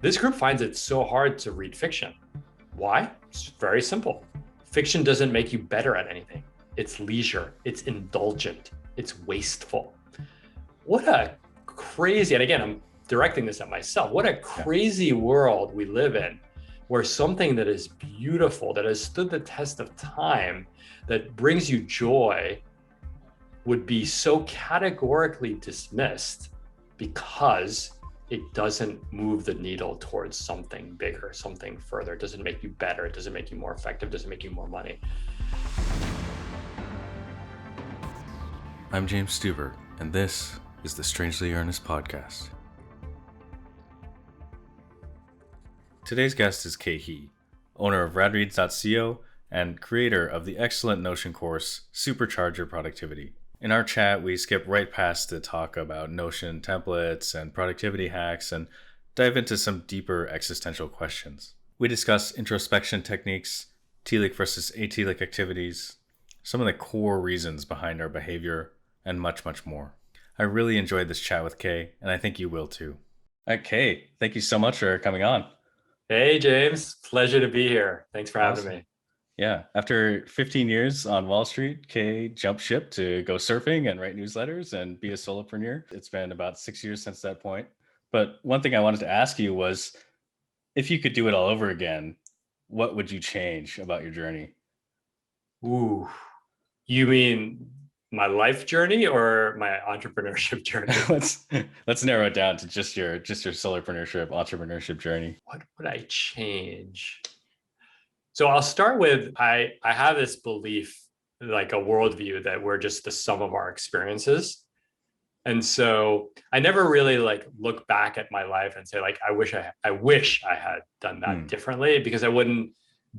This group finds it so hard to read fiction. Why? It's very simple. Fiction doesn't make you better at anything. It's leisure, it's indulgent, it's wasteful. What a crazy, and again, I'm directing this at myself, what a crazy world we live in, where something that is beautiful, that has stood the test of time, that brings you joy, would be so categorically dismissed because it doesn't move the needle towards something bigger, something further. It doesn't make you better. It doesn't make you more effective. It doesn't make you more money. I'm James Stuber, and this is the Strangely Earnest Podcast. Today's guest is Khe Hy, owner of radreads.co and creator of the excellent Notion course, Supercharge Your Productivity. In our chat, we skip right past the talk about Notion templates and productivity hacks and dive into some deeper existential questions. We discuss introspection techniques, Telic versus Atelic activities, some of the core reasons behind our behavior, and much, much more. I really enjoyed this chat with Khe, and I think you will too. Khe, thank you so much for coming on. Hey, James. Pleasure to be here. Thanks for having me. Yeah, after 15 years on Wall Street, Khe jumped ship to go surfing and write newsletters and be a solopreneur. It's been about 6 years since that point. But one thing I wanted to ask you was, if you could do it all over again, what would you change about your journey? Ooh, you mean my life journey or my entrepreneurship journey? let's narrow it down to just your solopreneur entrepreneurship journey. What would I change? So I'll start with, I have this belief, like a worldview, that we're just the sum of our experiences. And so I never really look back at my life and say I wish I had done that differently, because I wouldn't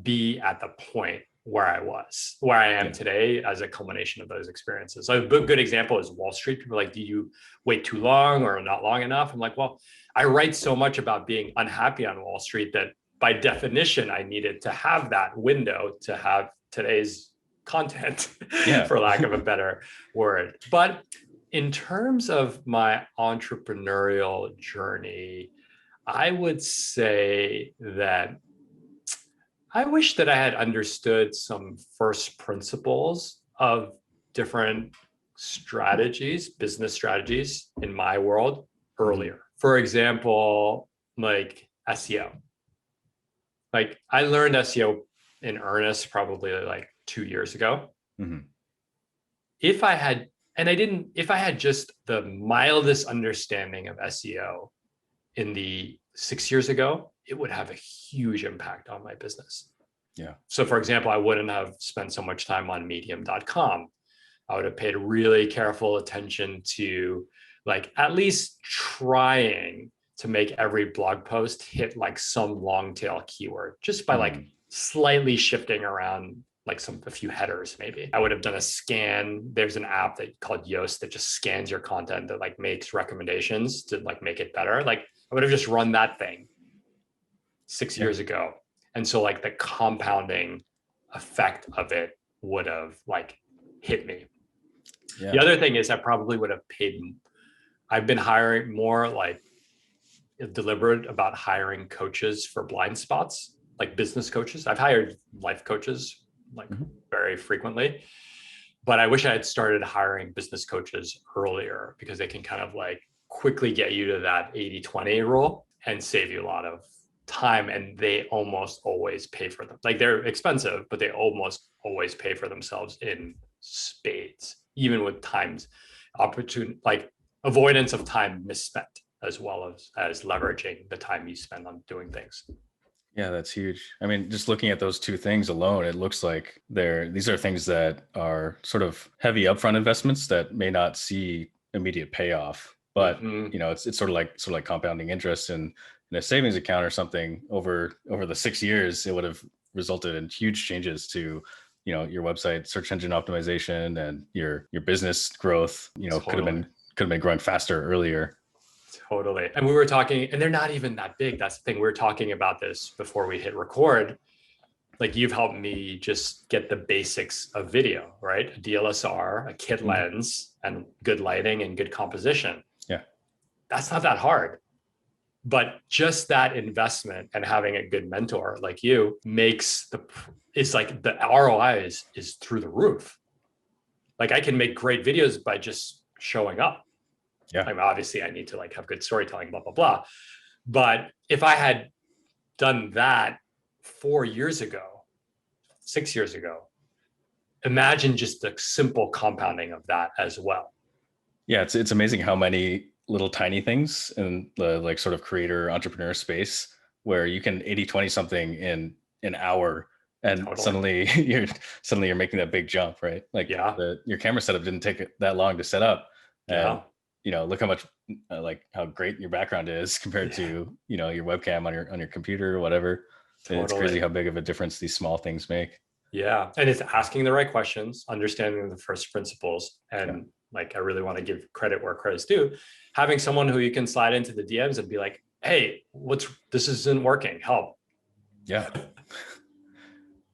be at the point where I am today as a culmination of those experiences. So a good example is Wall Street. People are like, do you wait too long or not long enough? I'm like, well, I write so much about being unhappy on Wall Street that by definition, I needed to have that window to have today's content, for lack of a better word. But in terms of my entrepreneurial journey, I would say that I wish that I had understood some first principles of different strategies, business strategies in my world earlier. For example, like SEO. I learned SEO in earnest probably 2 years ago. If I had just the mildest understanding of SEO in the 6 years ago, it would have a huge impact on my business. Yeah. So for example, I wouldn't have spent so much time on medium.com. I would have paid really careful attention to at least trying to make every blog post hit some long tail keyword, just by slightly shifting around a few headers. Maybe I would have done a scan. There's an app called Yoast that just scans your content, that makes recommendations to make it better. I would have just run that thing 6 years ago. And so the compounding effect of it would have hit me. Yeah. The other thing is I probably would have I've been hiring more deliberate about hiring coaches for blind spots, business coaches. I've hired life coaches very frequently, but I wish I had started hiring business coaches earlier, because they can kind of quickly get you to that 80-20 rule and save you a lot of time. And they almost always pay for them. They're expensive, but they almost always pay for themselves in spades, even with times avoidance of time misspent, as well as leveraging the time you spend on doing things. Yeah, that's huge. I mean, just looking at those two things alone, it looks like these are things that are sort of heavy upfront investments that may not see immediate payoff, but it's sort of like compounding interest in a savings account or something over the 6 years. It would have resulted in huge changes to your website search engine optimization and your business growth. Totally. could have been growing faster earlier. Totally. And we were talking, and they're not even that big. That's the thing. We were talking about this before we hit record. You've helped me just get the basics of video, right? A DSLR, a kit lens, and good lighting and good composition. Yeah. That's not that hard. But just that investment and having a good mentor like you it's like the ROI is through the roof. Like I can make great videos by just showing up. Yeah. I mean, obviously I need to like have good storytelling, blah, blah, blah. But if I had done that 4 years ago, 6 years ago, imagine just the simple compounding of that as well. Yeah, it's amazing how many little tiny things in the like sort of creator entrepreneur space where you can 80/20 something in an hour and Totally. suddenly you're making that big jump, right? Like Yeah. your camera setup didn't take that long to set up, and Yeah. look how much like how great your background is compared Yeah. to your webcam on your computer or whatever. It's crazy Totally. how big of a difference these small things make. Yeah. And it's asking the right questions, understanding the first principles. Yeah. And like, I really want to give credit where credit's due. Having someone who you can slide into the DMs and be like, hey, this isn't working. Help. Yeah.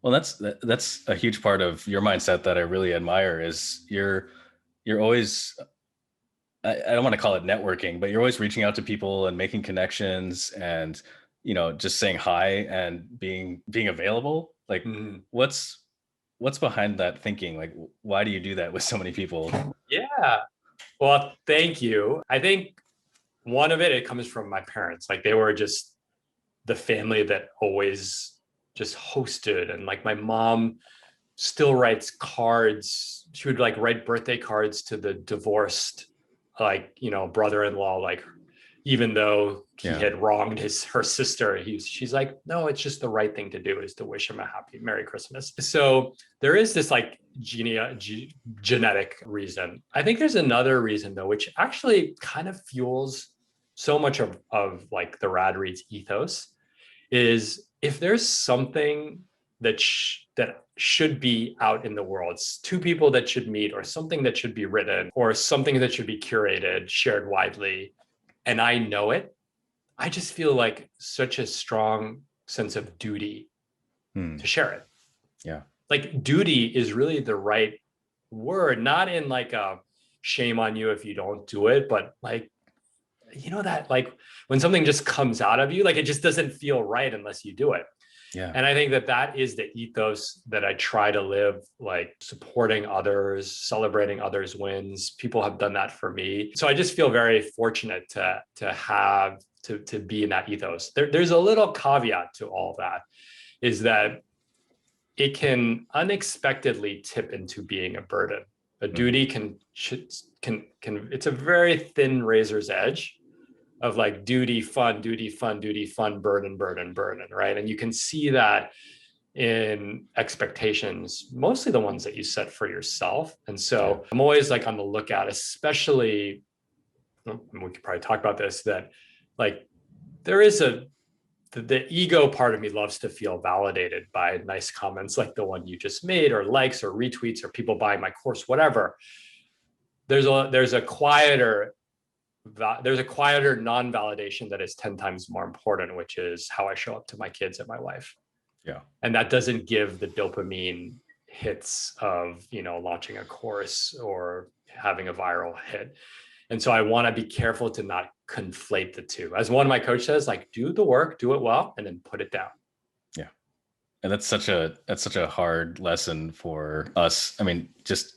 Well, that's a huge part of your mindset that I really admire is you're always, I don't want to call it networking, but you're always reaching out to people and making connections and just saying hi and being available. Like Mhm. what's behind that thinking? Like why do you do that with so many people? Yeah. Well, thank you. I think one of it comes from my parents. Like they were just the family that always just hosted. And like my mom still writes cards. She would like write birthday cards to the divorced, like, brother-in-law, like even though he Yeah. had wronged her sister, she's like, no, it's just the right thing to do is to wish him a happy Merry Christmas. So there is this like genetic reason. I think there's another reason though, which actually kind of fuels so much of like the Rad Reads ethos, is if there's something that should be out in the world, it's two people that should meet, or something that should be written, or something that should be curated, shared widely, and I know it, I just feel like such a strong sense of duty Hmm. to share it. Yeah. Like duty is really the right word, not in like a shame on you if you don't do it, but like, that like when something just comes out of you, like it just doesn't feel right unless you do it. Yeah. And I think that is the ethos that I try to live, like supporting others, celebrating others' wins. People have done that for me. So I just feel very fortunate to be in that ethos. There's a little caveat to all that, is that it can unexpectedly tip into being a burden. A Mhm. duty can it's a very thin razor's edge of like duty, fun, duty, fun, duty, fun, burden, burden, burden, right? And you can see that in expectations, mostly the ones that you set for yourself. And Yeah. so I'm always like on the lookout, especially, and we could probably talk about this, that like there is the ego part of me loves to feel validated by nice comments like the one you just made, or likes or retweets, or people buying my course, whatever. There's a quieter non-validation that is 10 times more important, which is how I show up to my kids and my wife. Yeah. And that doesn't give the dopamine hits of, launching a course or having a viral hit. And so I want to be careful to not conflate the two. As one of my coach says, like, do the work, do it well, and then put it down. Yeah. And that's such a hard lesson for us. I mean, just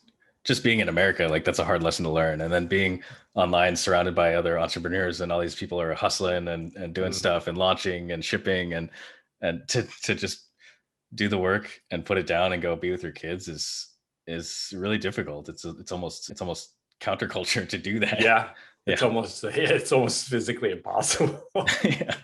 being in America, like that's a hard lesson to learn. And then being online surrounded by other entrepreneurs and all these people are hustling and doing Mm. stuff and launching and shipping and to just do the work and put it down and go be with your kids is really difficult. It's almost counterculture to do that. Yeah, Yeah. it's almost physically impossible. Yeah,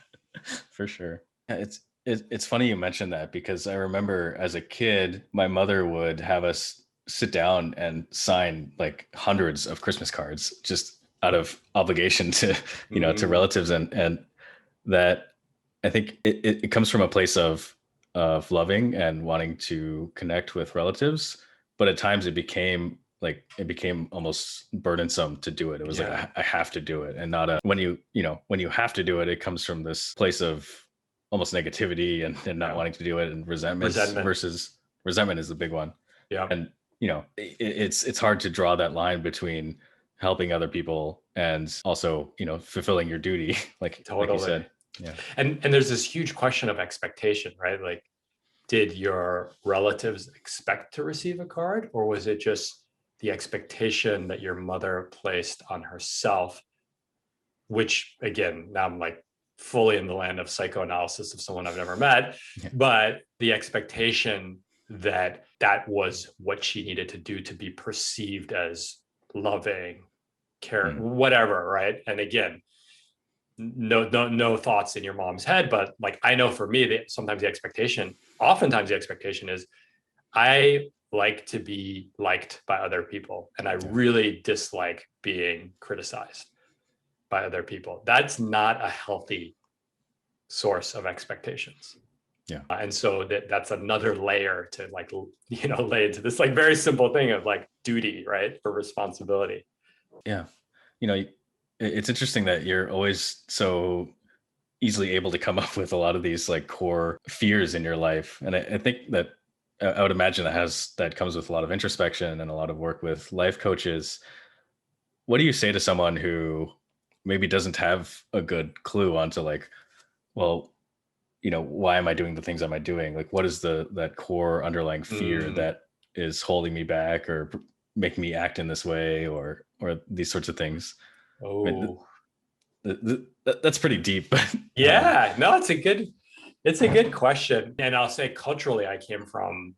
for sure. Yeah, it's funny you mentioned that because I remember as a kid, my mother would have us sit down and sign like hundreds of Christmas cards just out of obligation to to Mm, relatives and that I think it comes from a place of loving and wanting to connect with relatives, but at times it became almost burdensome to do it. It was like yeah, I have to do it, and not a when you have to do it, it comes from this place of almost negativity and not yeah. wanting to do it and resentments Resentment. versus resentment is the big one. Yeah. And it's hard to draw that line between helping other people and also, fulfilling your duty, like you Totally. said. Yeah. And there's this huge question of expectation, right? Like, did your relatives expect to receive a card, or was it just the expectation that your mother placed on herself, which again, now I'm like fully in the land of psychoanalysis of someone I've never met, Yeah. but the expectation that that was what she needed to do to be perceived as loving, care, whatever, right? And again, no thoughts in your mom's head, but like I know for me, oftentimes the expectation is I like to be liked by other people, and I really dislike being criticized by other people. That's not a healthy source of expectations. Yeah. And so that's another layer to like, lay into this like very simple thing of like duty, right? For responsibility. Yeah. It's interesting that you're always so easily able to come up with a lot of these like core fears in your life. And I think that I would imagine that comes with a lot of introspection and a lot of work with life coaches. What do you say to someone who maybe doesn't have a good clue onto like, well, why am I doing the things am I doing? Like, what is that core underlying fear that is holding me back or making me act in this way or these sorts of things? I mean, Oh, that's pretty deep. But yeah, no, it's a good question. And I'll say culturally, I came from,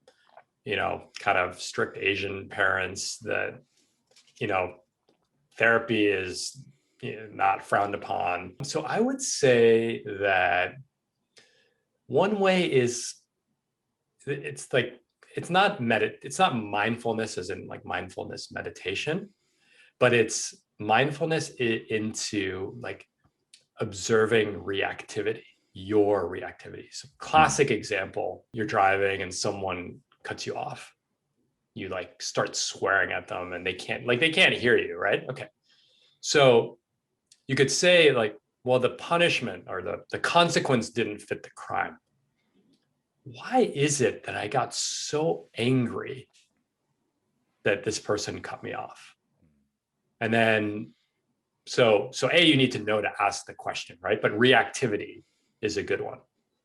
kind of strict Asian parents that, you know, therapy is not frowned upon. So I would say that one way is it's like it's not mindfulness as in like mindfulness meditation, but it's mindfulness into like observing reactivity, your reactivity. So classic example, you're driving and someone cuts you off. You like start swearing at them and they can't hear you, right? Okay. So you could say like, well, the punishment or the consequence didn't fit the crime. Why is it that I got so angry that this person cut me off? And then so A, you need to know to ask the question, right? But reactivity is a good one,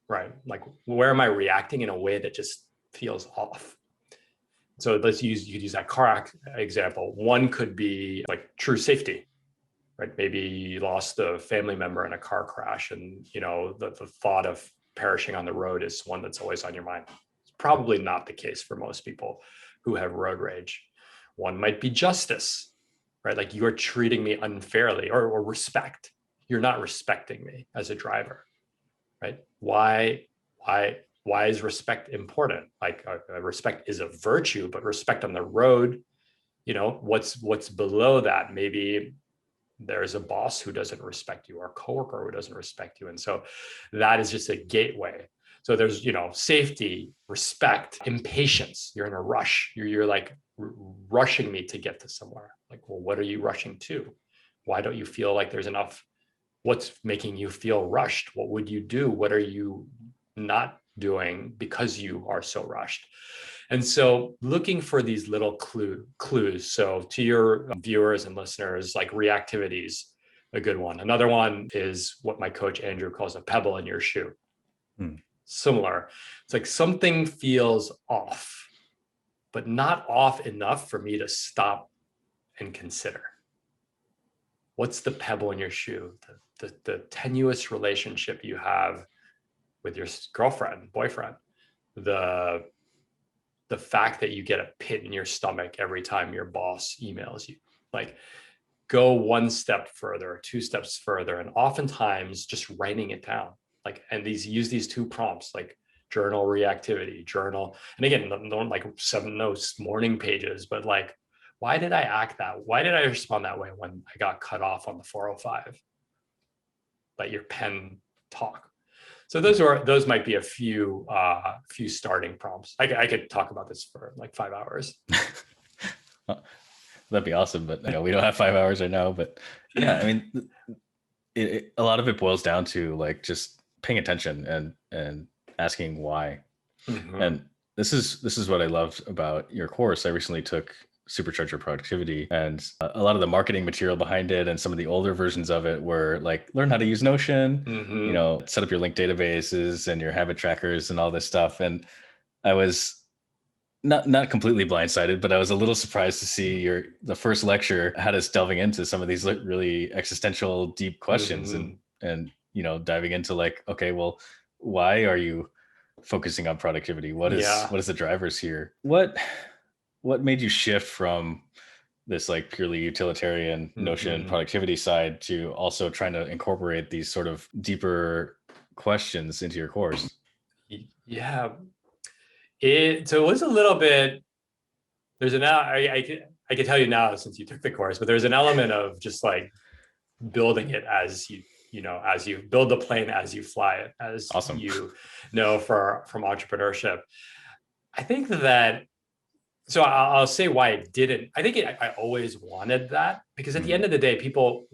right? Like, where am I reacting in a way that just feels off? So you could use that car example. One could be like true safety, right? Maybe you lost a family member in a car crash, and the thought of perishing on the road is one that's always on your mind. It's probably not the case for most people who have road rage. One might be justice, right? Like, you're treating me unfairly, or respect. You're not respecting me as a driver, right? Why is respect important? Like, respect is a virtue, but respect on the road, what's below that? Maybe there's a boss who doesn't respect you or a coworker who doesn't respect you. And so that is just a gateway. So there's, safety, respect, impatience. You're in a rush. You're like rushing me to get to somewhere. Like, well, what are you rushing to? Why don't you feel like there's enough? What's making you feel rushed? What would you do? What are you not doing because you are so rushed? And so looking for these little clues. So to your viewers and listeners, like, reactivity is a good one. Another one is what my coach Andrew calls a pebble in your shoe. Similar. It's like something feels off, but not off enough for me to stop and consider. What's the pebble in your shoe? The tenuous relationship you have with your girlfriend, boyfriend, the fact that you get a pit in your stomach every time your boss emails you. Like, go one step further, two steps further, and oftentimes just writing it down. Like, and use these two prompts, like journal reactivity, journal. And again, don't like 7 notes, morning pages, but like, why did I act that? Why did I respond that way when I got cut off on the 405? Let your pen talk. So those might be a few starting prompts. I could talk about this for like 5 hours. That'd be awesome, but we don't have 5 hours right now. But yeah, I mean, a lot of it boils down to like just paying attention and asking why. And this is what I loved about your course. I recently took Supercharge Your Productivity, and a lot of the marketing material behind it and some of the older versions of it were like, learn how to use Notion, set up your linked databases and your habit trackers and all this stuff. And I was not completely blindsided, but I was a little surprised to see the first lecture had us delving into some of these really existential, deep questions, and diving into like, okay, well, why are you focusing on productivity? What is the drivers here? What made you shift from this like purely utilitarian Notion productivity side to also trying to incorporate these sort of deeper questions into your course? Yeah. So it was a little bit, there's I can tell you now since you took the course, but there's an element of just like building it as as you build the plane as you fly it, as awesome. From entrepreneurship. I think that, so I'll say why it didn't. I think I always wanted that, because at the end of the day, people,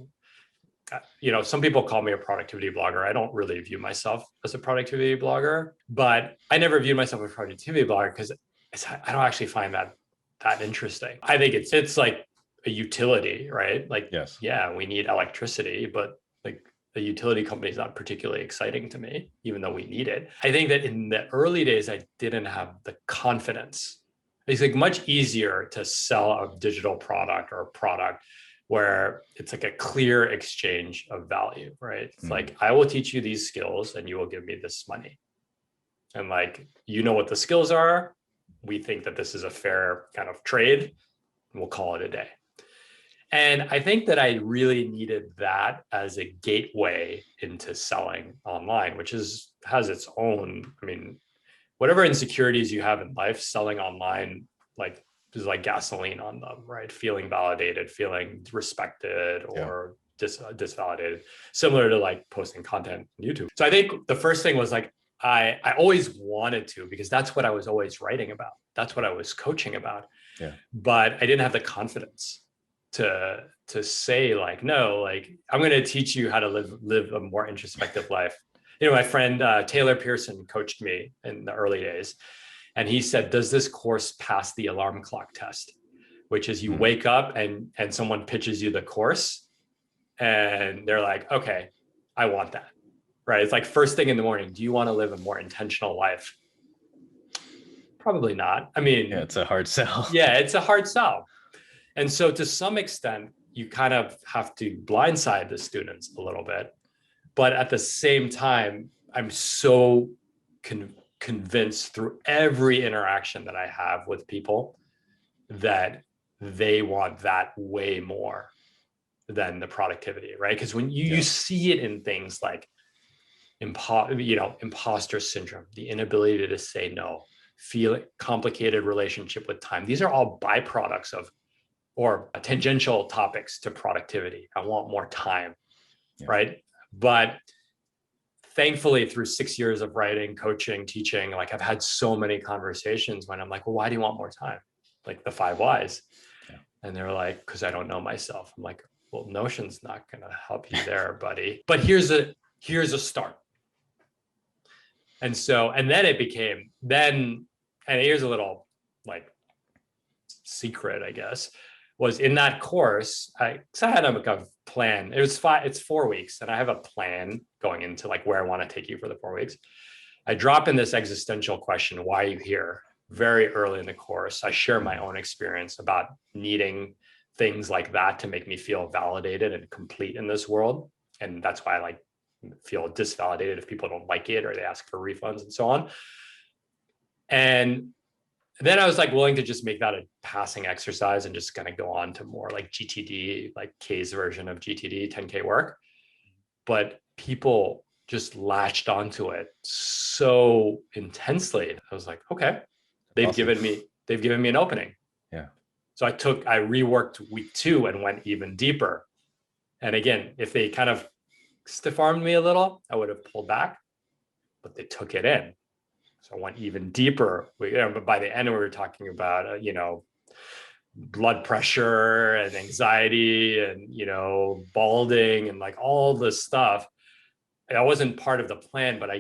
some people call me a productivity blogger. I don't really view myself as a productivity blogger, but I never viewed myself as a productivity blogger because I don't actually find that interesting. I think it's like a utility, right? Like, yes, yeah, we need electricity, but like the utility company is not particularly exciting to me, even though we need it. I think that in the early days, I didn't have the confidence. It's like much easier to sell a digital product or a product where it's like a clear exchange of value, right? It's like, I will teach you these skills and you will give me this money. And like, what the skills are. We think that this is a fair kind of trade. We'll call it a day. And I think that I really needed that as a gateway into selling online, which has its own, whatever insecurities you have in life, selling online, like, is like gasoline on them, right? Feeling validated, feeling respected, or disvalidated, similar to like posting content on YouTube. So I think the first thing was like, I always wanted to, because that's what I was always writing about. That's what I was coaching about. Yeah. But I didn't have the confidence to say like, no, like, I'm going to teach you how to live a more introspective life. My friend Taylor Pearson coached me in the early days, and he said, does this course pass the alarm clock test? Which is, you wake up and someone pitches you the course and they're like, okay, I want that. Right? It's like first thing in the morning. Do you want to live a more intentional life? Probably not. Yeah, it's a hard sell. Yeah, it's a hard sell. And so to some extent, you kind of have to blindside the students a little bit. But at the same time, I'm so convinced through every interaction that I have with people that they want that way more than the productivity, right? Because when you see it in things like imposter syndrome, the inability to say no, feel complicated relationship with time. These are all byproducts of, or tangential topics to productivity. I want more time, right? But thankfully, through 6 years of writing, coaching, teaching, like, I've had so many conversations when I'm like, well, why do you want more time? Like the 5 whys. And they're like, because I don't know myself. I'm like, well, Notion's not going to help you there, buddy. But here's a start. And so, and then it became, and here's a little like secret, I guess, was in that course, I had a plan. It's 4 weeks, and I have a plan going into like where I want to take you for the 4 weeks. I drop in this existential question, why are you here? Very early in the course. I share my own experience about needing things like that to make me feel validated and complete in this world. And that's why I like feel disvalidated if people don't like it or they ask for refunds and so on. And then I was like willing to just make that a passing exercise and just kind of go on to more like GTD, like K's version of GTD, 10K work. But people just latched onto it so intensely. I was like, okay, they've given me an opening. Yeah. So I reworked week 2 and went even deeper. And again, if they kind of stiff armed me a little, I would have pulled back, but they took it in. So I went even deeper. But by the end, we were talking about, blood pressure and anxiety and, balding and like all this stuff. I wasn't part of the plan, but I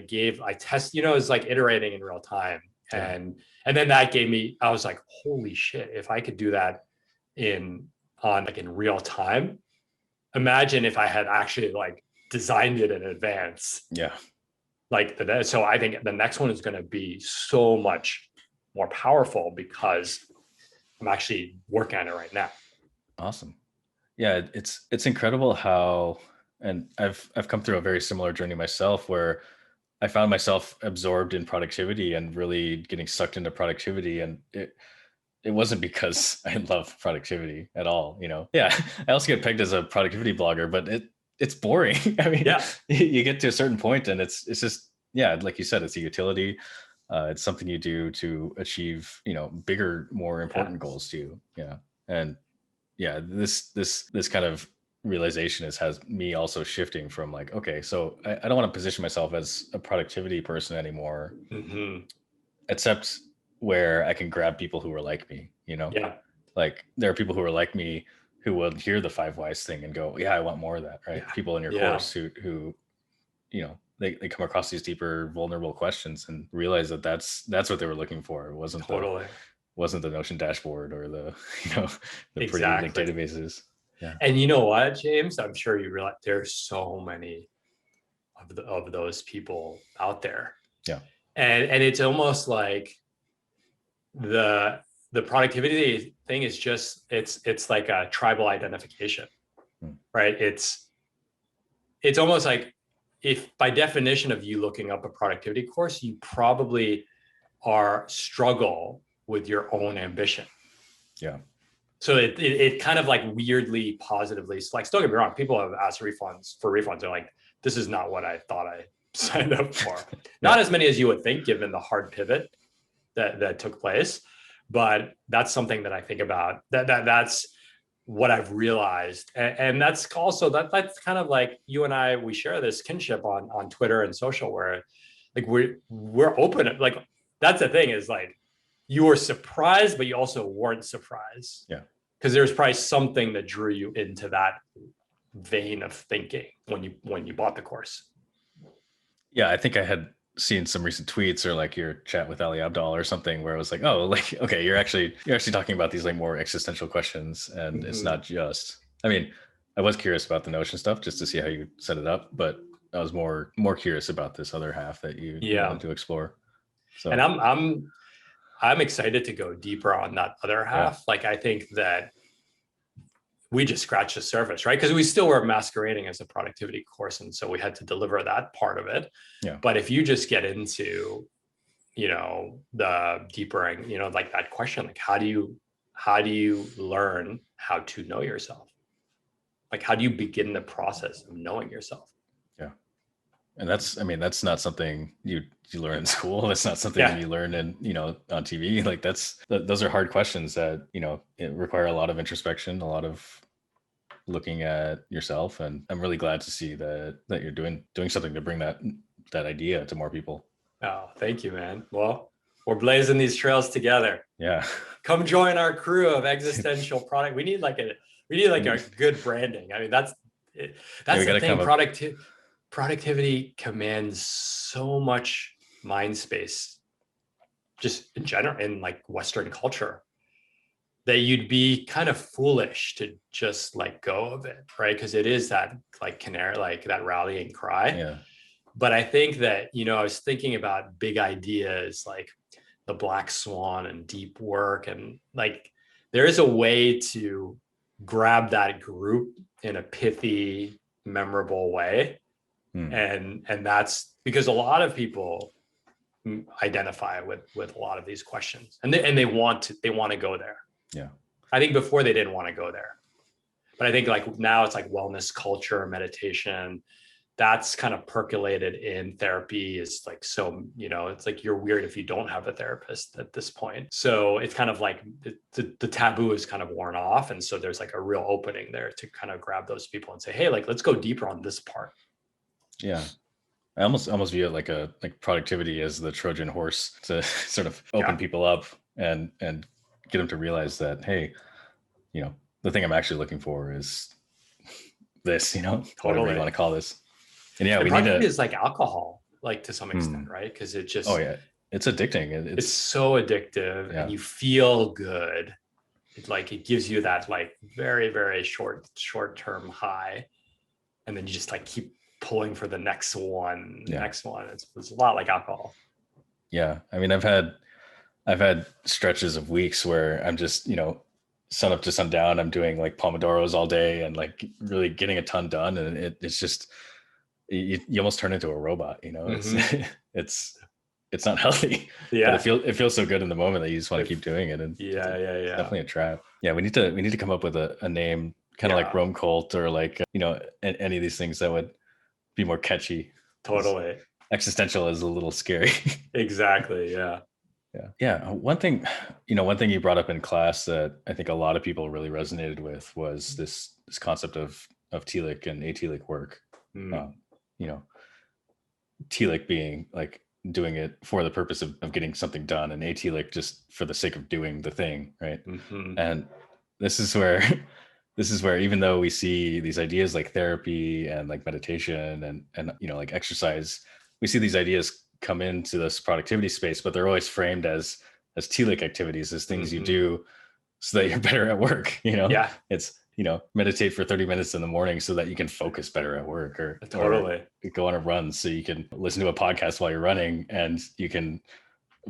test, it's like iterating in real time. And then that gave me, I was like, holy shit, if I could do that in real time. Imagine if I had actually like designed it in advance. Yeah. So I think the next one is going to be so much more powerful because I'm actually working on it right now. Awesome. Yeah, it's incredible how, and I've come through a very similar journey myself where I found myself absorbed in productivity and really getting sucked into productivity, and it wasn't because I love productivity at all, you know. Yeah, I also get pegged as a productivity blogger, but it's boring. I mean, Yeah, you get to a certain point and it's just, yeah, like you said, it's a utility. It's something you do to achieve, you know, bigger, more yeah, important goals to you. Yeah. And yeah, this kind of realization has me also shifting from like, okay, so I don't want to position myself as a productivity person anymore, hmm except where I can grab people who are like me, you know? yeah, Like there are people who are like me who will hear the five whys thing and go, yeah, I want more of that, right? yeah, People in your yeah, course who you know, they come across these deeper vulnerable questions and realize that that's what they were looking for. It totally, wasn't the Notion dashboard or the, you know, the pretty linked exactly. databases. Yeah. And you know what, James? I'm sure you realize there's so many of those people out there, Yeah. and it's almost like the the productivity thing is just it's like a tribal identification, Hmm. right? It's almost like if by definition of you looking up a productivity course, you probably are struggle with your own ambition. Yeah. So it kind of like weirdly positively selects. Don't get me wrong, people have asked refunds. They're like, this is not what I thought I signed up for. Yeah. Not as many as you would think, given the hard pivot that took place. But that's something that I think about. That's what I've realized, and that's also that's kind of like you and I, we share this kinship on Twitter and social, where like we're open. Like that's the thing, is like you were surprised, but you also weren't surprised, Yeah. because there's probably something that drew you into that vein of thinking when you bought the course. Yeah. I think I had seen some recent tweets or like your chat with Ali Abdal or something where it was like, oh, like, okay, you're actually talking about these like more existential questions, and it's Mm-hmm. not just, I mean, I was curious about the Notion stuff just to see how you set it up, but I was more curious about this other half that you Yeah, wanted to explore. and So I'm excited to go deeper on that other yeah. half. Like I think that we just scratched the surface, right? Because we still were masquerading as a productivity course, and so we had to deliver that part of it. Yeah. But if you just get into, the deeper, like that question, like how do you learn how to know yourself? Like how do you begin the process of knowing yourself? Yeah. And that's, I mean, that's not something you learn in school. That's not something Yeah, you learn in, you know, on TV. Like those are hard questions that, you know, it require a lot of introspection, a lot of looking at yourself. And I'm really glad to see that you're doing something to bring that idea to more people. oh, thank you, man. Well, we're blazing these trails together. Yeah. Come join our crew of existential product. We need like a good branding. I mean, that's Yeah, we that's the got to thing. come up. Productivity commands so much mind space, just in general, in like Western culture, that you'd be kind of foolish to just let go of it, right? Because it is that like canary, like that rallying cry. Yeah. But I think that, I was thinking about big ideas like the black swan and deep work, and like there is a way to grab that group in a pithy, memorable way. Hmm. And that's because a lot of people identify with a lot of these questions, and they want to go there. Yeah. I think before they didn't want to go there, but I think like now it's like wellness culture, meditation, that's kind of percolated in therapy, is like, so, it's like you're weird if you don't have a therapist at this point. So it's kind of like the taboo is kind of worn off. And so there's like a real opening there to kind of grab those people and say, hey, like, let's go deeper on this part. Yeah. I almost view it like productivity as the Trojan horse to sort of open Yeah, people up and get them to realize that, hey, you know, the thing I'm actually looking for is this, you know, whatever you totally. want to call this. And yeah, And we need productivity to. is like alcohol, like to some extent, Hmm. right? Because it Oh just, yeah, it's addicting. it's so addictive and Yeah, you feel good. it gives you that like very, very short-term high. And then you just like keep pulling for the next one, next one. It's a lot like alcohol. Yeah. I mean, I've had stretches of weeks where I'm just, sun up to sundown, I'm doing like Pomodoros all day and like really getting a ton done. And it's just, you almost turn into a robot, Mm-hmm. it's not healthy, but Yeah. it feels so good in the moment that you just want to keep doing it. And it's Yeah. definitely a trap. Yeah. We need to come up with a name, kind of like Yeah. Rome Cult, or like, any of these things that would be more catchy. 'Cause Totally. existential is a little scary. Exactly. Yeah. Yeah. Yeah. One thing you brought up in class that I think a lot of people really resonated with was this concept of telic and atelic work. Mm. Um, you know, telic being like doing it for the purpose of getting something done, and atelic just for the sake of doing the thing, right? Mm-hmm. And this is where this is where, even though we see these ideas like therapy and like meditation and like exercise, we see these ideas come into this productivity space, but they're always framed as telic activities, as things you Mm-hmm. do so that you're better at work. Yeah. It's meditate for 30 minutes in the morning so that you can focus better at work, or Totally. go on a run so you can listen to a podcast while you're running and you can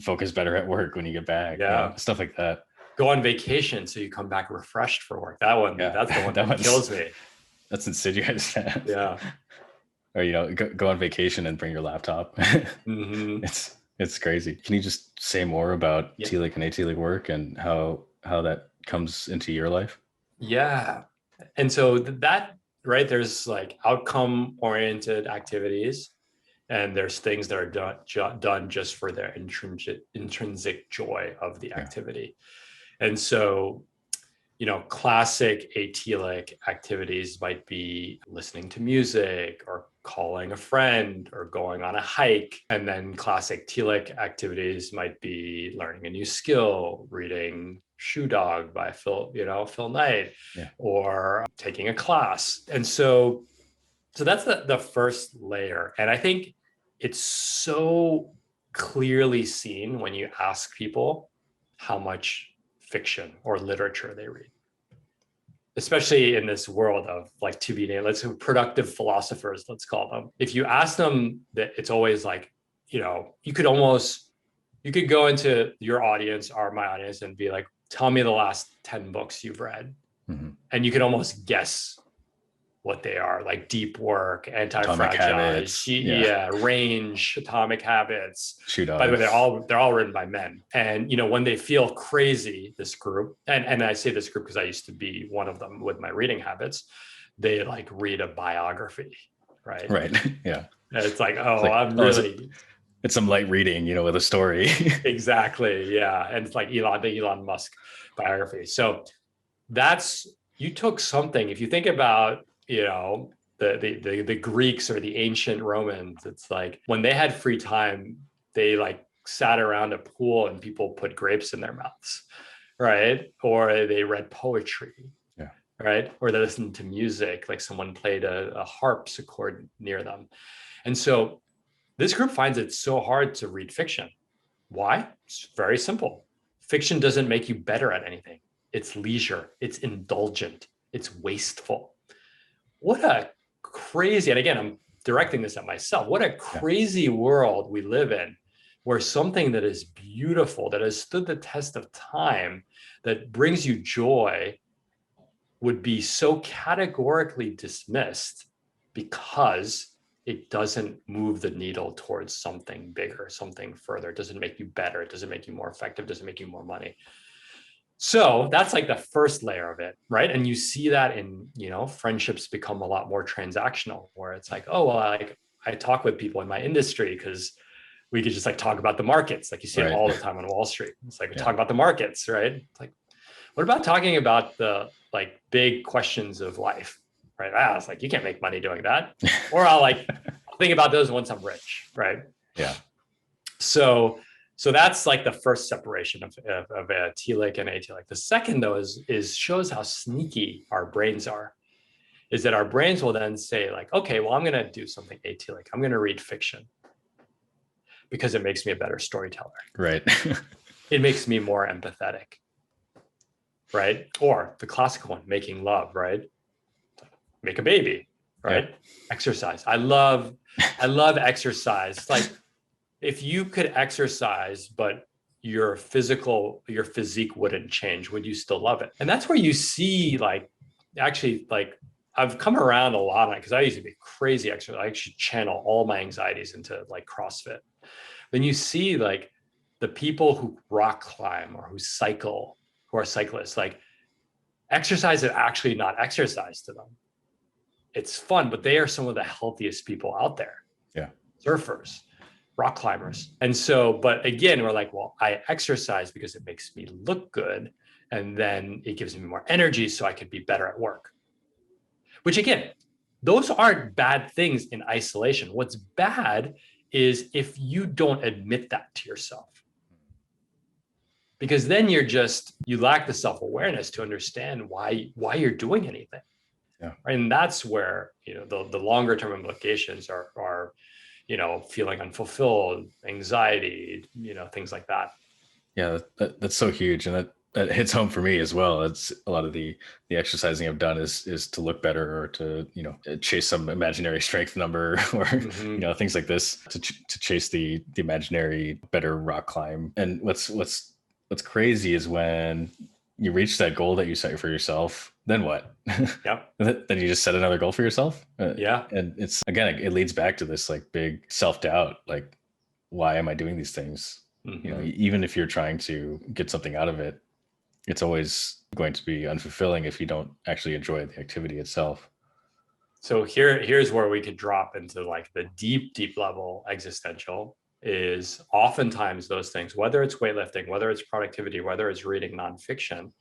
focus better at work when you get back, Yeah. stuff like that. Go on vacation so you come back refreshed for work. Yeah. That's the one that that one's kills me. that's insidious. Yeah. Or go on vacation and bring your laptop. Mm-hmm. It's crazy. Can you just say more about Yeah. telic and atelic work and how that comes into your life? Yeah. And so that, right, there's like outcome oriented activities, and there's things that are done just for their intrinsic joy of the Yeah. activity. And so, classic atelic activities might be listening to music or calling a friend or going on a hike. And then classic telic activities might be learning a new skill, reading Shoe Dog by Phil Knight, Yeah. or taking a class. And so that's the first layer. And I think it's so clearly seen when you ask people how much fiction or literature they read, especially in this world of like, to be named, let's say productive philosophers, let's call them. If you ask them, that it's always like, you could go into your audience or my audience and be like, tell me the last 10 books you've read. Mm-hmm. And you could almost guess what they are, like Deep Work, Atomic Anti-Fragile, Habits. Yeah. Range, Atomic Habits. Shoe By the way, Dog. they're all written by men. And when they feel crazy, this group, and I say this group because I used to be one of them with my reading habits, they like read a biography, right? Right. Yeah. And it's like, It's oh, like, I'm really it's some light reading, with a story. exactly, yeah. And it's like the Elon Musk biography. So you took something. If you think about the Greeks or the ancient Romans, it's like when they had free time, they like sat around a pool and people put grapes in their mouths, right? Or they read poetry, Yeah. right? Or they listened to music, like someone played a harpsichord near them. And so this group finds it so hard to read fiction. Why? It's very simple. Fiction doesn't make you better at anything. It's leisure, it's indulgent, it's wasteful. What a crazy, and again, I'm directing this at myself, what a Yeah. crazy world we live in, where something that is beautiful, that has stood the test of time, that brings you joy, would be so categorically dismissed because it doesn't move the needle towards something bigger, something further. It doesn't make you better. It doesn't make you more effective. It doesn't make you more money. So that's like the first layer of it, right? And you see that in, friendships become a lot more transactional, where it's like, oh, well, I talk with people in my industry because we could just like talk about the markets. Like you see it Right. all the time on Wall Street. It's like we Yeah. talk about the markets, right? It's like, what about talking about the like big questions of life, right? It's like, you can't make money doing that. Or I'll think about those once I'm rich, right? Yeah. So that's like the first separation of telic and atelic. The second, though, is shows how sneaky our brains are. Is that our brains will then say like, okay, well, I'm going to do something atelic. I'm going to read fiction because it makes me a better storyteller. Right. It makes me more empathetic. right? Or the classical one, making love, right? Make a baby, right? Yeah. Exercise. I love exercise. Like if you could exercise, but your physique wouldn't change, would you still love it? And that's where you see like, actually, like I've come around a lot on it because I used to be crazy exercise. I actually channel all my anxieties into like CrossFit. Then you see like the people who rock climb or who cycle, who are cyclists, like exercise is actually not exercise to them. It's fun, but they are some of the healthiest people out there. Yeah. Surfers, rock climbers. And so, but again, we're like, well, I exercise because it makes me look good. And then it gives me more energy so I could be better at work. Which again, those aren't bad things in isolation. What's bad is if you don't admit that to yourself. Because then you lack the self-awareness to understand why you're doing anything. Yeah. And that's where, the longer term implications are, feeling unfulfilled, anxiety, things like that. Yeah, that's so huge, and that hits home for me as well. It's a lot of the exercising I've done is to look better, or to chase some imaginary strength number, or things like this, to chase the imaginary better rock climb. And what's crazy is when you reach that goal that you set for yourself, then what? Yep. Then you just set another goal for yourself. Yeah. And it's, again, it leads back to this like big self-doubt, like, why am I doing these things? Even if you're trying to get something out of it, it's always going to be unfulfilling if you don't actually enjoy the activity itself. So here's where we could drop into like the deep level existential. Is oftentimes those things, whether it's weightlifting, whether it's productivity, whether it's reading nonfiction,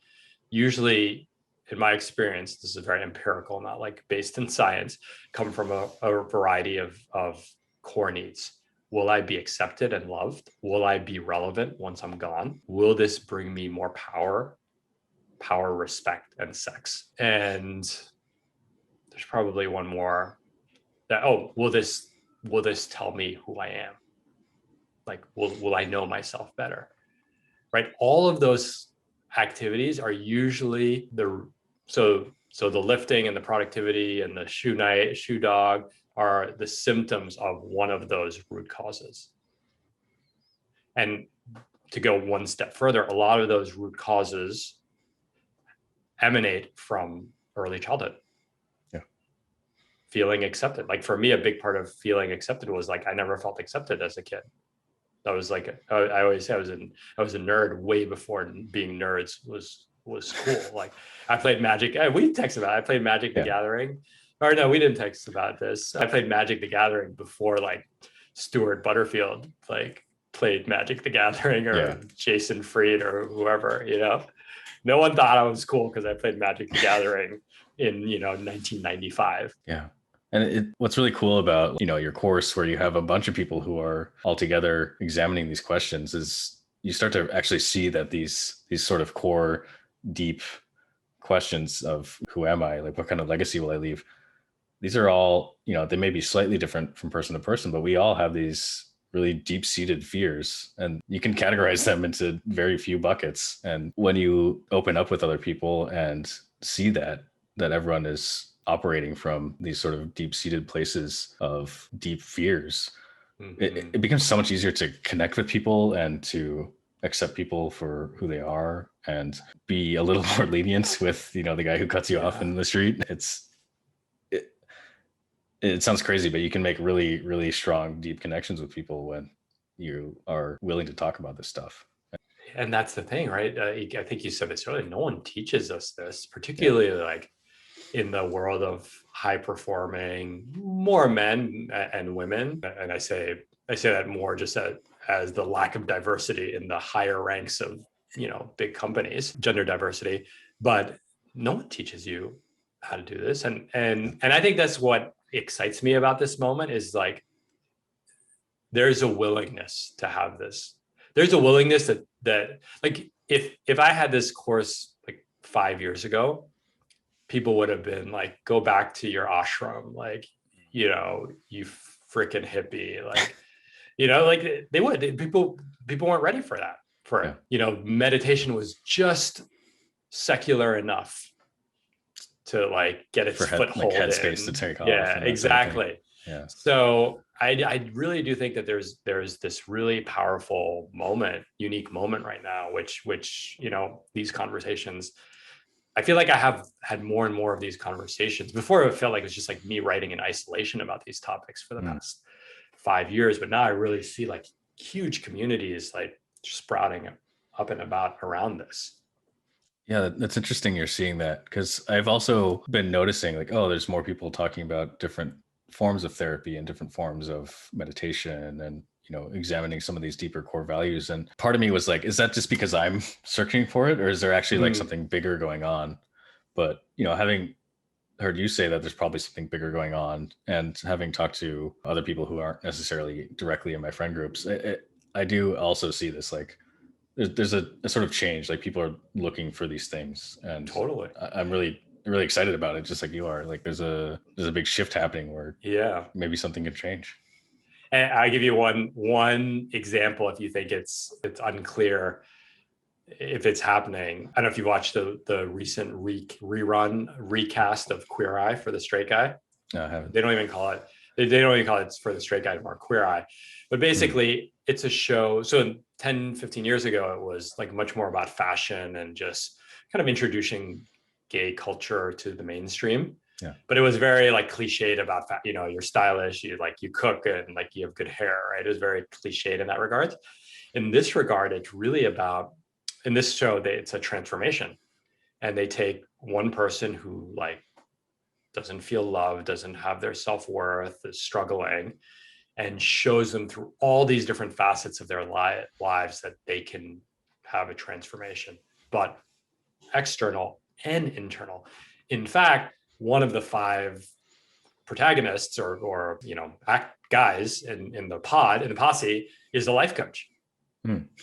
usually, in my experience, this is very empirical, not like based in science, come from a variety of core needs. Will I be accepted and loved? Will I be relevant once I'm gone? Will this bring me more power, respect, and sex? And there's probably one more that, will this tell me who I am? Like, will I know myself better? Right? All of those activities are usually so the lifting and the productivity and the shoe dog are the symptoms of one of those root causes. And to go one step further, a lot of those root causes emanate from early childhood. Yeah. Feeling accepted. Like for me, a big part of feeling accepted was like, I never felt accepted as a kid. That was like, I always say I was a nerd way before being nerds was cool. Like I played Magic. We texted about it. I played Magic the Gathering. Or no, we didn't text about this. I played Magic the Gathering before like Stuart Butterfield like played Magic the Gathering, or Jason Fried or whoever, No one thought I was cool because I played Magic the Gathering in 1995. Yeah. And what's really cool about, your course, where you have a bunch of people who are all together examining these questions, is you start to actually see that these sort of core, deep questions of who am I? Like, what kind of legacy will I leave? These are all, they may be slightly different from person to person, but we all have these really deep-seated fears, and you can categorize them into very few buckets. And when you open up with other people and see that everyone is operating from these sort of deep-seated places of deep fears, it becomes so much easier to connect with people and to accept people for who they are, and be a little more lenient with, the guy who cuts you off in the street. It sounds crazy, but you can make really, really strong, deep connections with people when you are willing to talk about this stuff. And that's the thing, right? I think you said this earlier. No one teaches us this, particularly like in the world of high performing, more men and women. And I say that more just as the lack of diversity in the higher ranks of, big companies, gender diversity. But no one teaches you how to do this. And I think that's what excites me about this moment, is like, there's a willingness to have this. There's a willingness that like, if I had this course like 5 years ago, people would have been like, go back to your ashram, like, you freaking hippie, like, like they would. People weren't ready for that. Meditation was just secular enough to like get its foothold headspace in. to take off. Yeah, And exactly. Yeah. So I really do think that there's this really powerful moment, unique moment right now, which these conversations, I feel like I have had more and more of these conversations. Before it felt like it was just like me writing in isolation about these topics for the past 5 years, but now I really see like huge communities like sprouting up and about around this. Yeah, that's interesting you're seeing that, because I've also been noticing like, oh, there's more people talking about different forms of therapy and different forms of meditation and examining some of these deeper core values. And part of me was like, is that just because I'm searching for it, or is there actually like something bigger going on? But having heard you say that there's probably something bigger going on, and having talked to other people who aren't necessarily directly in my friend groups, I do also see this like there's a sort of change, like people are looking for these things, and Totally. I'm really excited about it, just like you are. Like there's a big shift happening where maybe something could change. And I give you one example if you think it's unclear if it's happening. I don't know if you watched the recent recast of Queer Eye for the Straight Guy. No, I haven't. They don't even call it for the straight guy anymore, Queer Eye. But basically it's a show. So 10, 15 years ago, it was like much more about fashion and just kind of introducing gay culture to the mainstream. Yeah. But it was very like cliched about, you're stylish, you cook and like you have good hair, right? It was very cliched in that regard. In this regard, it's really about, in this show, it's a transformation. And they take one person who like doesn't feel loved, doesn't have their self-worth, is struggling, and shows them through all these different facets of their lives that they can have a transformation, but external and internal. In fact, one of the 5 protagonists or guys in the posse is a life coach.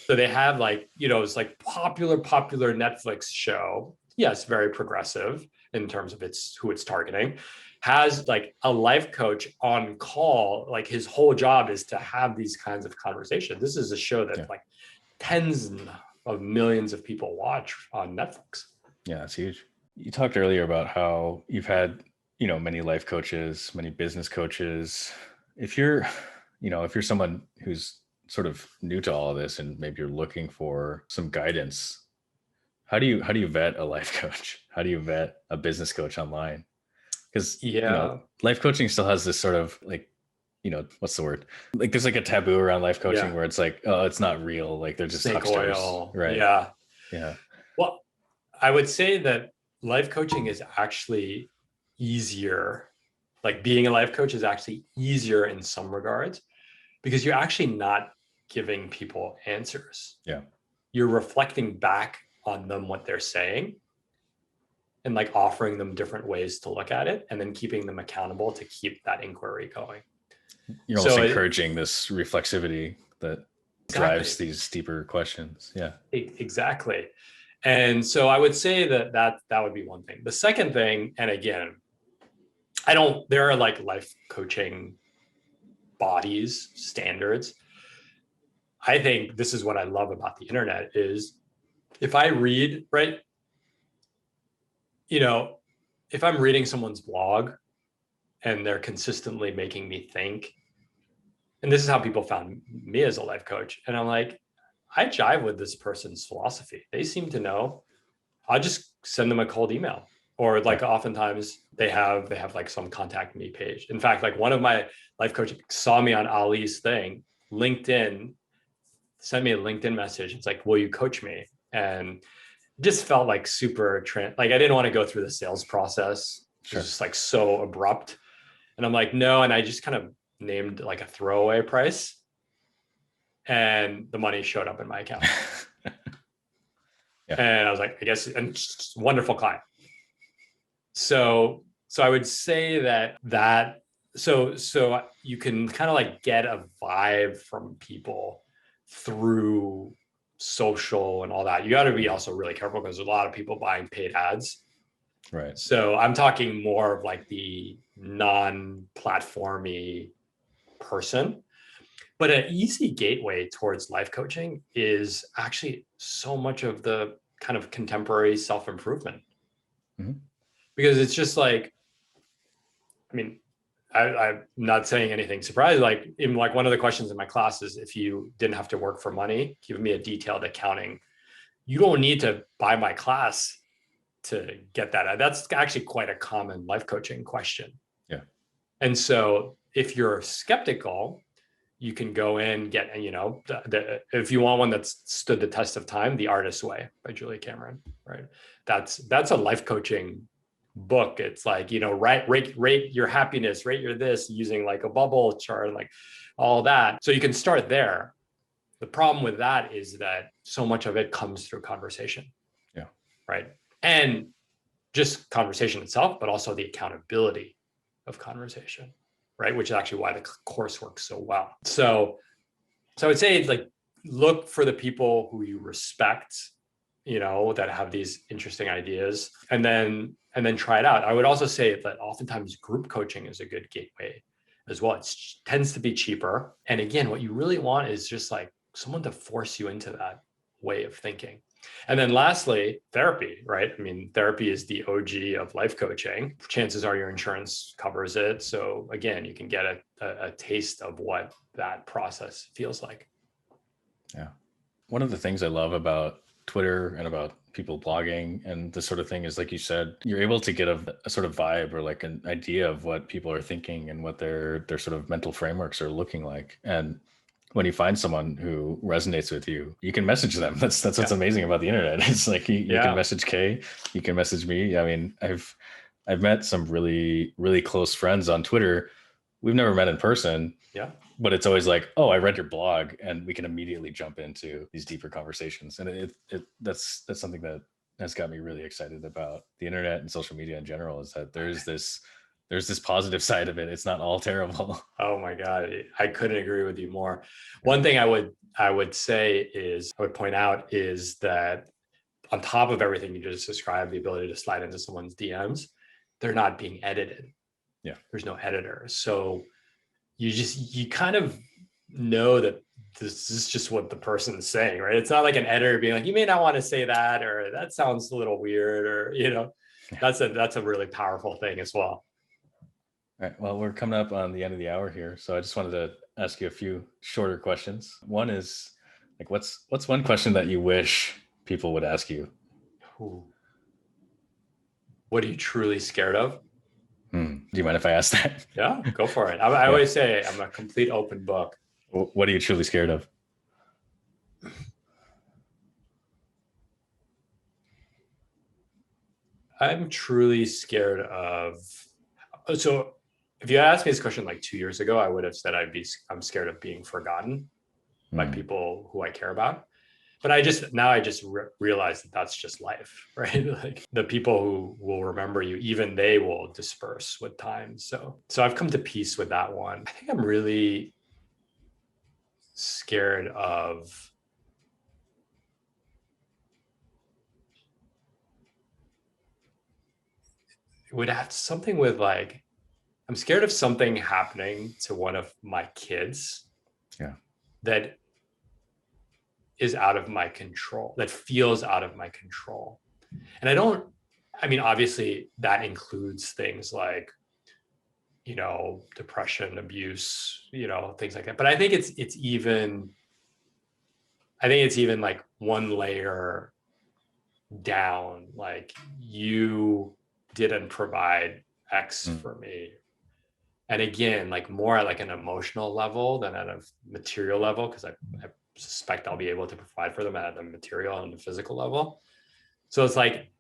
So they have like, it's like popular Netflix show. Yes, very progressive in terms of who it's targeting, has like a life coach on call. Like his whole job is to have these kinds of conversations. This is a show that like tens of millions of people watch on Netflix. Yeah, it's huge. You talked earlier about how you've had, many life coaches, many business coaches. If you're someone who's sort of new to all of this and maybe you're looking for some guidance, how do you vet a life coach? How do you vet a business coach online? Because life coaching still has this sort of like, what's the word? Like there's like a taboo around life coaching where it's like, oh, it's not real. Like they're just snake hucksters. oil. Right. Yeah. Well, I would say that life coaching is actually easier. Like being a life coach is actually easier in some regards because you're actually not giving people answers. Yeah. You're reflecting back on them what they're saying and like offering them different ways to look at it and then keeping them accountable to keep that inquiry going. You're almost encouraging this reflexivity that drives these deeper questions. Yeah. Exactly. And so I would say that would be one thing. The second thing, and again, there are like life coaching bodies, standards. I think this is what I love about the internet is if I read, right, if I'm reading someone's blog and they're consistently making me think, and this is how people found me as a life coach. And I'm like, I jive with this person's philosophy. They seem to know. I'll just send them a cold email. Or like oftentimes they have like some contact me page. In fact, like one of my life coaches saw me on Ali's thing, LinkedIn, sent me a LinkedIn message. It's like, will you coach me? And just felt like super like I didn't want to go through the sales process. It was just like so abrupt. And I'm like, no. And I just kind of named like a throwaway price. And the money showed up in my account. And I was like, I guess, and wonderful client. So I would say so you can kind of like get a vibe from people through social and all that. You got to be also really careful because there's a lot of people buying paid ads. Right. So I'm talking more of like the non-platformy person. But an easy gateway towards life coaching is actually so much of the kind of contemporary self-improvement. Mhm. Because it's just like, I mean, I'm not saying anything surprising. Like in like one of the questions in my class is, if you didn't have to work for money, give me a detailed accounting. You don't need to buy my class to get that. That's actually quite a common life coaching question. Yeah. And so if you're skeptical, you can go in, get, if you want one that's stood the test of time, The Artist's Way by Julia Cameron, right? That's a life coaching book. It's like, rate your happiness, rate your this, using like a bubble chart and like all that. So you can start there. The problem with that is that so much of it comes through conversation. Yeah. Right. And just conversation itself, but also the accountability of conversation, right? Which is actually why the course works so well. So I would say, like, look for the people who you respect, that have these interesting ideas, and then try it out. I would also say that oftentimes group coaching is a good gateway as well. It tends to be cheaper. And again, what you really want is just like someone to force you into that way of thinking. And then lastly, therapy, right? I mean, therapy is the OG of life coaching. Chances are your insurance covers it. So again, you can get a taste of what that process feels like. Yeah. One of the things I love about Twitter and about people blogging and this sort of thing is, like you said, you're able to get a sort of vibe or like an idea of what people are thinking and what their sort of mental frameworks are looking like. And when you find someone who resonates with you, you can message them. That's what's amazing about the internet. It's like you can message Kay, you can message me. I mean, I've met some really, really close friends on Twitter. We've never met in person. Yeah. But it's always like, oh, I read your blog, and we can immediately jump into these deeper conversations. And that's something that has got me really excited about the internet and social media in general, is that there's this positive side of it. It's not all terrible. Oh my God, I couldn't agree with you more. One thing I would say is, I would point out, is that on top of everything you just described, the ability to slide into someone's DMs, they're not being edited. Yeah. There's no editor. So you kind of know that this is just what the person is saying, right? It's not like an editor being like, you may not want to say that, or that sounds a little weird, or, that's a really powerful thing as well. All right. Well, we're coming up on the end of the hour here. So I just wanted to ask you a few shorter questions. One is, like, what's one question that you wish people would ask you? Ooh. What are you truly scared of? Do you mind if I ask that? Yeah, go for it. I always say I'm a complete open book. What are you truly scared of? I'm truly scared of. So if you had asked me this question like 2 years ago, I would have said I'm scared of being forgotten by people who I care about. But I just realize that that's just life, right? Like, the people who will remember you, even they will disperse with time. So I've come to peace with that one. I think I'm really scared of it would have something with, like, I'm scared of something happening to one of my kids. Yeah. That is out of my control, that feels out of my control. And I mean, obviously that includes things like, depression, abuse, things like that. But I think it's even like one layer down, like, you didn't provide X for me. And again, like, more at like an emotional level than at a material level, because I suspect I'll be able to provide for them at the material and the physical level. So it's like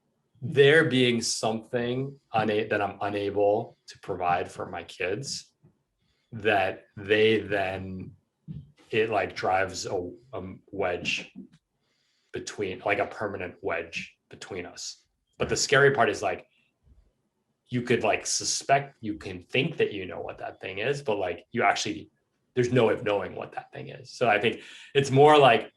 there being something that I'm unable to provide for my kids, that it like drives a wedge between, like a permanent wedge between us. But the scary part is, like, you could like suspect, you can think that you know what that thing is, but like there's no way of knowing what that thing is. So I think it's more like,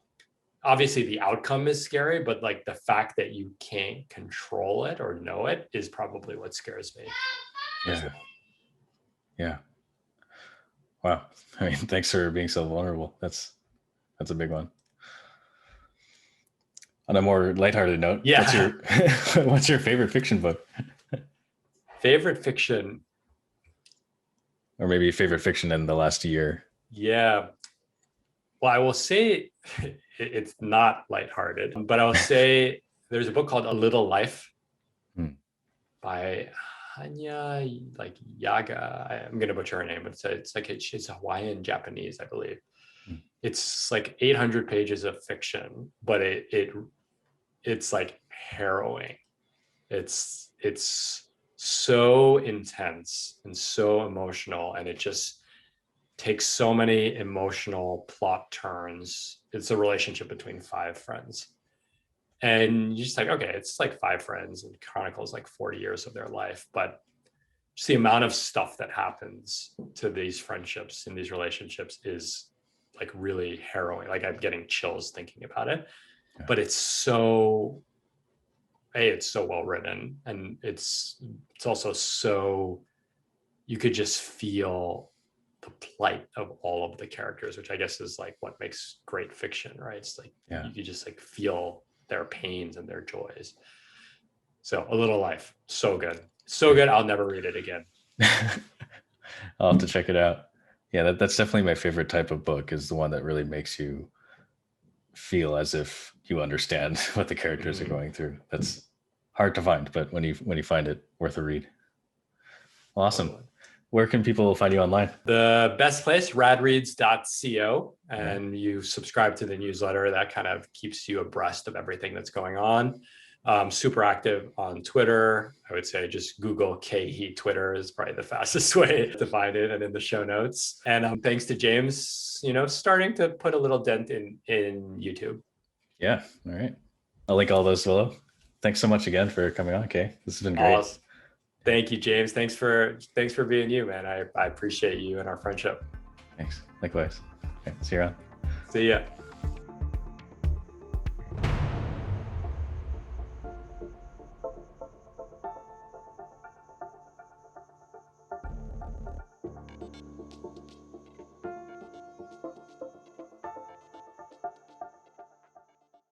obviously the outcome is scary, but like the fact that you can't control it or know it is probably what scares me. Yeah. Yeah. Wow. I mean, thanks for being so vulnerable. That's a big one. On a more lighthearted note, Yeah. what's your favorite fiction book? Favorite fiction? Or maybe favorite fiction in the last year? Yeah. Well, I will say it's not lighthearted, but I'll say there's a book called A Little Life by Hanya, like Yaga. I'm gonna butcher her name, but it's Hawaiian Japanese, I believe. It's like 800 pages of fiction, but it's like harrowing. It's so intense and so emotional, and it just takes so many emotional plot turns. It's a relationship between five friends. And you're just like, okay, it's like five friends and chronicles like 40 years of their life. But just the amount of stuff that happens to these friendships and these relationships is like really harrowing. Like I'm getting chills thinking about it. Yeah. But it's so well written, and it's also so, you could just feel the plight of all of the characters, which I guess is like what makes great fiction, right? It's like you could just like feel their pains and their joys. So A Little Life, so good. So good, I'll never read it again. I'll have to check it out. Yeah, that's definitely my favorite type of book, is the one that really makes you feel as if you understand what the characters are going through. That's hard to find, but when you find it, worth a read. Awesome. Totally. Where can people find you online? The best place, radreads.co, and you subscribe to the newsletter. That kind of keeps you abreast of everything that's going on. Super active on Twitter. I would say just Google Khe Hy Twitter is probably the fastest way to find it, and in the show notes. And thanks to James, starting to put a little dent in YouTube. Yeah. All right. I'll link all those below. Thanks so much again for coming on, Khe. This has been great. Awesome. Thank you, James. Thanks for being you, man. I appreciate you and our friendship. Thanks. Likewise. Okay, see you around. See ya.